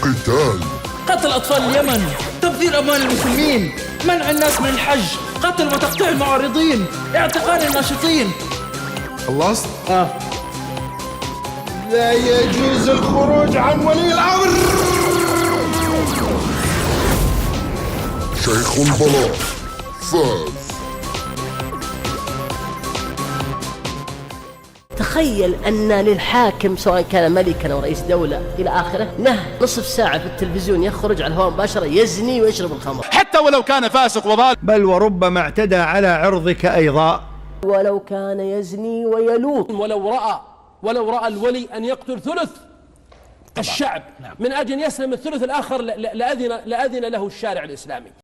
القتال. قتل أطفال اليمن، تبذير أموال المسلمين، منع الناس من الحج، قتل وتقطيع المعارضين، اعتقال الناشطين. خلصت؟ لا يجوز الخروج عن ولي الأمر. شيخ البلاط فاز. تخيل أن للحاكم سواء كان ملكا أو رئيس دولة إلى آخره له نصف ساعة في التلفزيون يخرج على الهواء مباشرة يزني ويشرب الخمر، حتى ولو كان فاسق وضال، بل وربما اعتدى على عرضك أيضا، ولو كان يزني ويلوط. ولو رأى الولي أن يقتل ثلث الشعب من أجل يسلم الثلث الآخر لأذن له الشارع الإسلامي.